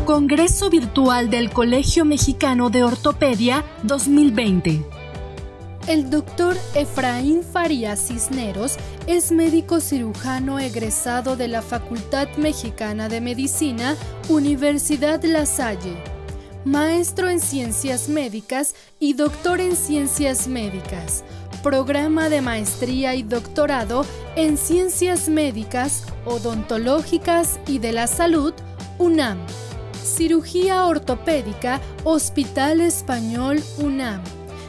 Congreso Virtual del Colegio Mexicano de Ortopedia 2020. El doctor Efraín Farías Cisneros es médico cirujano egresado de la Facultad Mexicana de Medicina, Universidad La Salle, maestro en Ciencias Médicas y doctor en Ciencias Médicas, programa de maestría y doctorado en Ciencias Médicas, Odontológicas y de la Salud, UNAM, Cirugía Ortopédica, Hospital Español UNAM,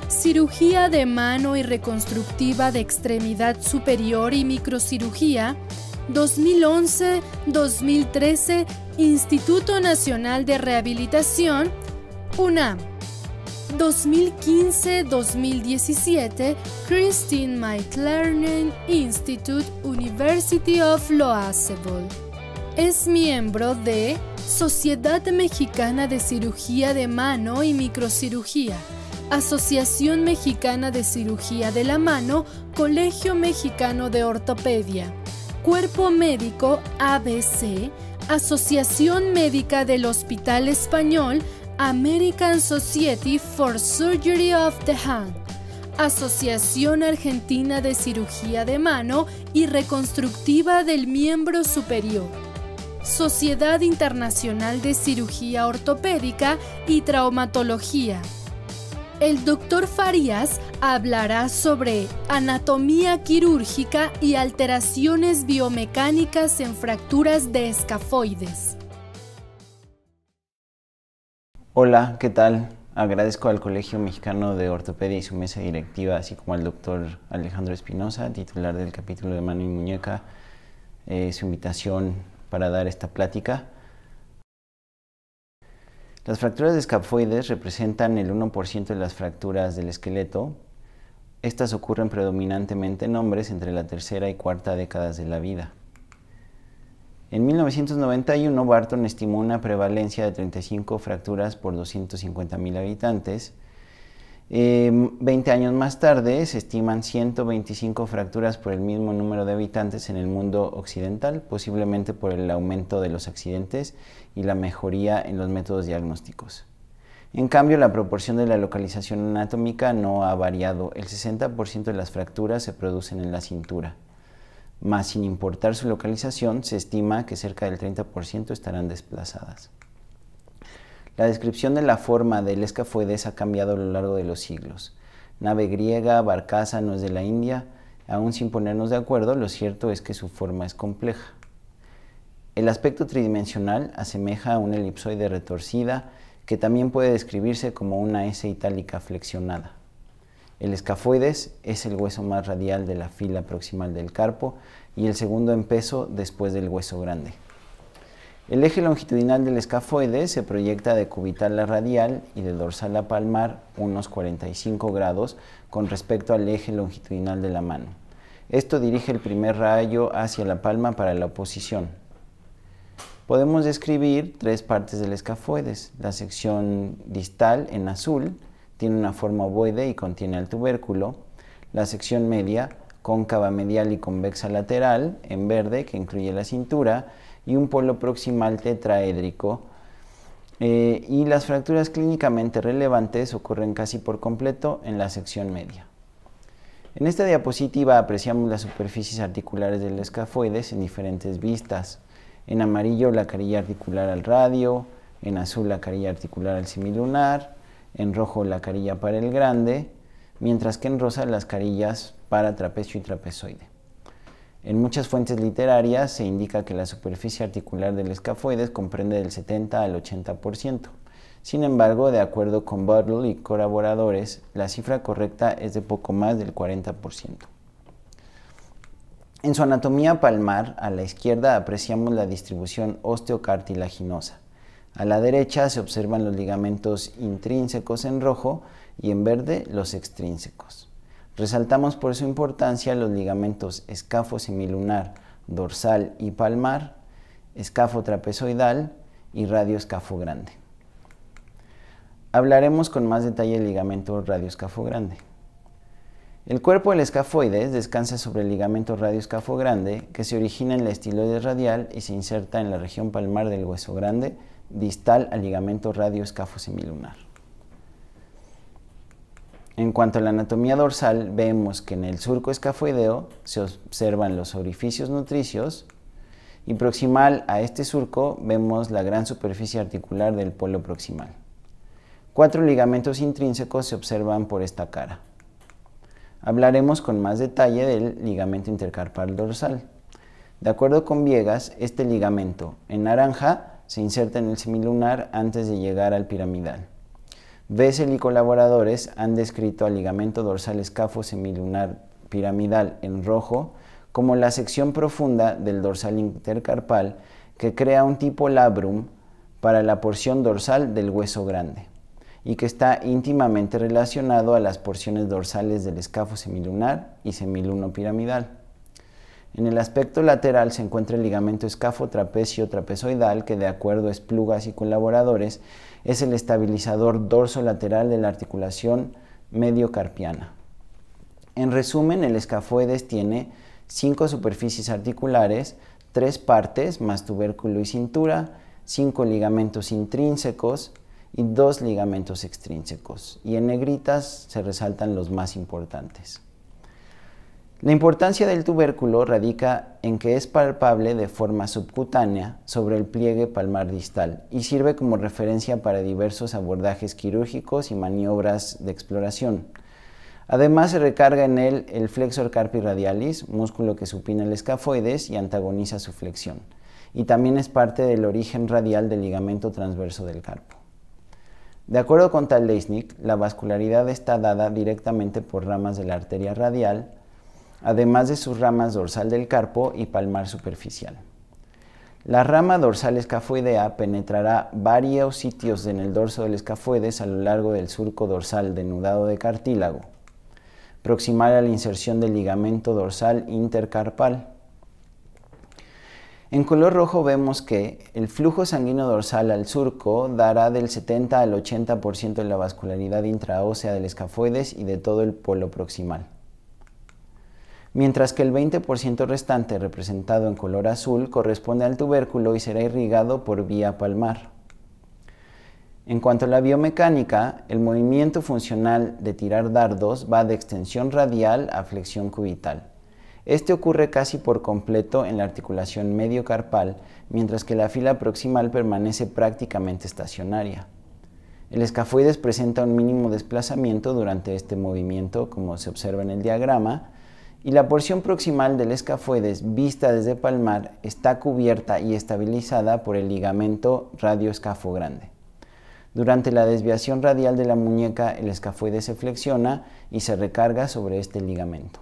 Cirugía de mano y reconstructiva de extremidad superior y microcirugía, 2011-2013, Instituto Nacional de Rehabilitación, UNAM, 2015-2017, Christine McLernan Institute, University of Lausanne. Es miembro de Sociedad Mexicana de Cirugía de Mano y Microcirugía, Asociación Mexicana de Cirugía de la Mano, Colegio Mexicano de Ortopedia, Cuerpo Médico ABC, Asociación Médica del Hospital Español, American Society for Surgery of the Hand, Asociación Argentina de Cirugía de Mano y Reconstructiva del Miembro Superior, Sociedad Internacional de Cirugía Ortopédica y Traumatología. El doctor Farías hablará sobre anatomía quirúrgica y alteraciones biomecánicas en fracturas de escafoides. Hola, ¿qué tal? Agradezco al Colegio Mexicano de Ortopedia y su mesa directiva, así como al doctor Alejandro Espinosa, titular del capítulo de mano y muñeca, su invitación para dar esta plática. Las fracturas de escafoides representan el 1% de las fracturas del esqueleto. Estas ocurren predominantemente en hombres entre la tercera y cuarta décadas de la vida. En 1991, Barton estimó una prevalencia de 35 fracturas por 250,000 habitantes. 20 años más tarde, se estiman 125 fracturas por el mismo número de habitantes en el mundo occidental, posiblemente por el aumento de los accidentes y la mejoría en los métodos diagnósticos. En cambio, la proporción de la localización anatómica no ha variado. El 60% de las fracturas se producen en la cintura, mas sin importar su localización, se estima que cerca del 30% estarán desplazadas. La descripción de la forma del escafoides ha cambiado a lo largo de los siglos. Nave griega, barcaza, no es de la India. Aún sin ponernos de acuerdo, lo cierto es que su forma es compleja. El aspecto tridimensional asemeja a una elipsoide retorcida, que también puede describirse como una S itálica flexionada. El escafoides es el hueso más radial de la fila proximal del carpo y el segundo en peso después del hueso grande. El eje longitudinal del escafoides se proyecta de cubital a radial y de dorsal a palmar unos 45 grados con respecto al eje longitudinal de la mano. Esto dirige el primer rayo hacia la palma para la oposición. Podemos describir tres partes del escafoides. La sección distal, en azul, tiene una forma ovoide y contiene al tubérculo. La sección media, cóncava medial y convexa lateral, en verde, que incluye la cintura, y un polo proximal tetraédrico. Y las fracturas clínicamente relevantes ocurren casi por completo en la sección media. En esta diapositiva apreciamos las superficies articulares del escafoides en diferentes vistas. En amarillo la carilla articular al radio, en azul la carilla articular al semilunar, en rojo la carilla para el grande, mientras que en rosa las carillas para trapecio y trapezoide. En muchas fuentes literarias se indica que la superficie articular del escafoides comprende del 70 al 80%. Sin embargo, de acuerdo con Butler y colaboradores, la cifra correcta es de poco más del 40%. En su anatomía palmar, a la izquierda apreciamos la distribución osteocartilaginosa. A la derecha se observan los ligamentos intrínsecos en rojo y en verde los extrínsecos. Resaltamos por su importancia los ligamentos escafo semilunar, dorsal y palmar, escafo trapezoidal y radioescafo grande. Hablaremos con más detalle del ligamento radioescafo grande. El cuerpo del escafoides descansa sobre el ligamento radioescafo grande, que se origina en la estiloides radial y se inserta en la región palmar del hueso grande, distal al ligamento radioescafo-semilunar. En cuanto a la anatomía dorsal, vemos que en el surco escafoideo se observan los orificios nutricios y proximal a este surco vemos la gran superficie articular del polo proximal. 4 ligamentos intrínsecos se observan por esta cara. Hablaremos con más detalle del ligamento intercarpal dorsal. De acuerdo con Viegas, este ligamento en naranja se inserta en el semilunar antes de llegar al piramidal. Bessel y colaboradores han descrito al ligamento dorsal escafo-semilunar piramidal en rojo como la sección profunda del dorsal intercarpal que crea un tipo labrum para la porción dorsal del hueso grande y que está íntimamente relacionado a las porciones dorsales del escafo-semilunar y semiluno-piramidal. En el aspecto lateral se encuentra el ligamento escafo-trapecio-trapezoidal que, de acuerdo a Esplugas y colaboradores, es el estabilizador dorsolateral de la articulación mediocarpiana. En resumen, el escafoides tiene 5 superficies articulares, 3 partes más tubérculo y cintura, 5 ligamentos intrínsecos y 2 ligamentos extrínsecos, y en negritas se resaltan los más importantes. La importancia del tubérculo radica en que es palpable de forma subcutánea sobre el pliegue palmar distal y sirve como referencia para diversos abordajes quirúrgicos y maniobras de exploración. Además, se recarga en él el flexor carpi radialis, músculo que supina el escafoides y antagoniza su flexión, y también es parte del origen radial del ligamento transverso del carpo. De acuerdo con Tal Leisnig, la vascularidad está dada directamente por ramas de la arteria radial, además de sus ramas dorsal del carpo y palmar superficial. La rama dorsal escafoidea penetrará varios sitios en el dorso del escafoides a lo largo del surco dorsal denudado de cartílago, proximal a la inserción del ligamento dorsal intercarpal. En color rojo vemos que el flujo sanguíneo dorsal al surco dará del 70 al 80% de la vascularidad intraósea del escafoides y de todo el polo proximal, mientras que el 20% restante, representado en color azul, corresponde al tubérculo y será irrigado por vía palmar. En cuanto a la biomecánica, el movimiento funcional de tirar dardos va de extensión radial a flexión cubital. Este ocurre casi por completo en la articulación mediocarpal, mientras que la fila proximal permanece prácticamente estacionaria. El escafoides presenta un mínimo desplazamiento durante este movimiento, como se observa en el diagrama, y la porción proximal del escafoides vista desde palmar está cubierta y estabilizada por el ligamento radioescafo grande. Durante la desviación radial de la muñeca, el escafoides se flexiona y se recarga sobre este ligamento.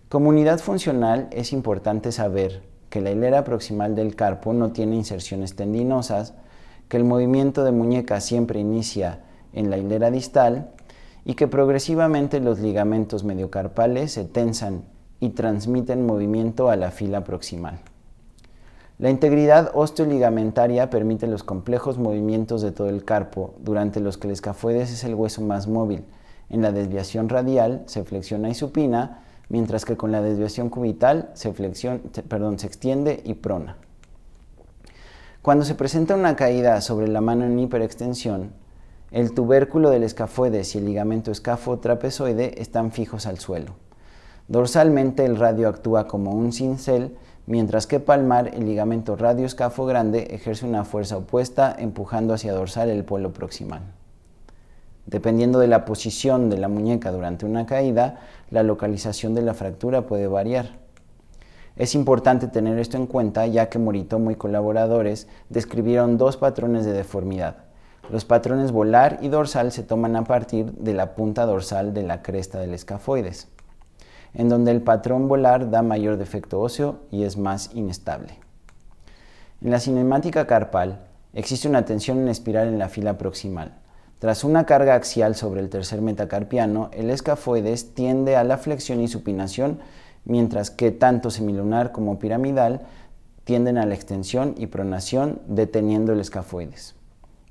Como unidad funcional, es importante saber que la hilera proximal del carpo no tiene inserciones tendinosas, que el movimiento de muñeca siempre inicia en la hilera distal y que progresivamente los ligamentos mediocarpales se tensan y transmiten movimiento a la fila proximal. La integridad osteoligamentaria permite los complejos movimientos de todo el carpo, durante los que el escafoides es el hueso más móvil. En la desviación radial se flexiona y supina, mientras que con la desviación cubital se extiende y prona. Cuando se presenta una caída sobre la mano en hiperextensión, el tubérculo del escafoides y el ligamento escafo-trapezoide están fijos al suelo. Dorsalmente el radio actúa como un cincel, mientras que palmar el ligamento radioescafo grande ejerce una fuerza opuesta empujando hacia dorsal el polo proximal. Dependiendo de la posición de la muñeca durante una caída, la localización de la fractura puede variar. Es importante tener esto en cuenta, ya que Moritomo y colaboradores describieron 2 patrones de deformidad. Los patrones volar y dorsal se toman a partir de la punta dorsal de la cresta del escafoides, en donde el patrón volar da mayor defecto óseo y es más inestable. En la cinemática carpal existe una tensión en espiral en la fila proximal. Tras una carga axial sobre el tercer metacarpiano, el escafoides tiende a la flexión y supinación, mientras que tanto semilunar como piramidal tienden a la extensión y pronación, deteniendo el escafoides.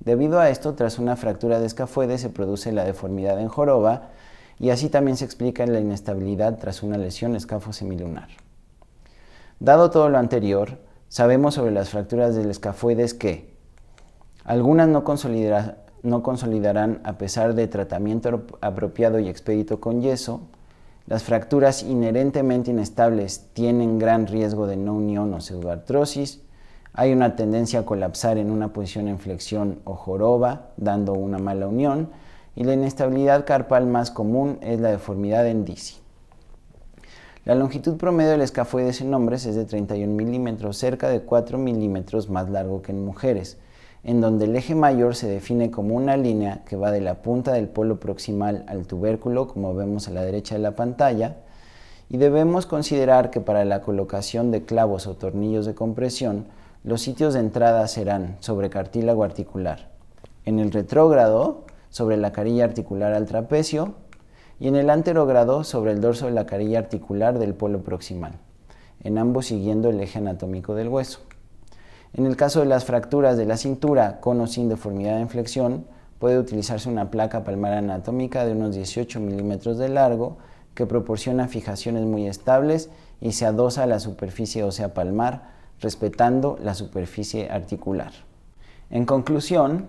Debido a esto, tras una fractura de escafoides se produce la deformidad en joroba, y así también se explica la inestabilidad tras una lesión escafo-semilunar. Dado todo lo anterior, sabemos sobre las fracturas del escafoides que Algunas no consolidarán a pesar de tratamiento apropiado y expedito con yeso. Las fracturas inherentemente inestables tienen gran riesgo de no unión o pseudoartrosis. Hay una tendencia a colapsar en una posición en flexión o joroba, dando una mala unión, y la inestabilidad carpal más común es la deformidad en DISI. La longitud promedio del escafoides en hombres es de 31 milímetros, cerca de 4 milímetros más largo que en mujeres, en donde el eje mayor se define como una línea que va de la punta del polo proximal al tubérculo, como vemos a la derecha de la pantalla, y debemos considerar que para la colocación de clavos o tornillos de compresión, los sitios de entrada serán sobre cartílago articular, en el retrógrado sobre la carilla articular al trapecio y en el anterógrado sobre el dorso de la carilla articular del polo proximal, en ambos siguiendo el eje anatómico del hueso. En el caso de las fracturas de la cintura con o sin deformidad en flexión, puede utilizarse una placa palmar anatómica de unos 18 milímetros de largo que proporciona fijaciones muy estables y se adosa a la superficie ósea palmar, respetando la superficie articular. En conclusión,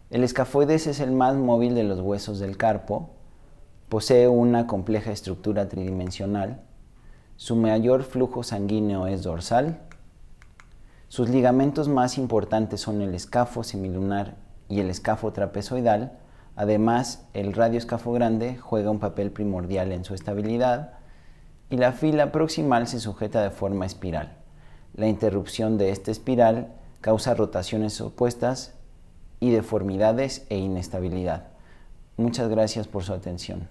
el escafoides es el más móvil de los huesos del carpo, posee una compleja estructura tridimensional, su mayor flujo sanguíneo es dorsal, sus ligamentos más importantes son el escafo semilunar y el escafo trapezoidal. Además, el radioescafo grande juega un papel primordial en su estabilidad y la fila proximal se sujeta de forma espiral. La interrupción de esta espiral causa rotaciones opuestas y deformidades e inestabilidad. Muchas gracias por su atención.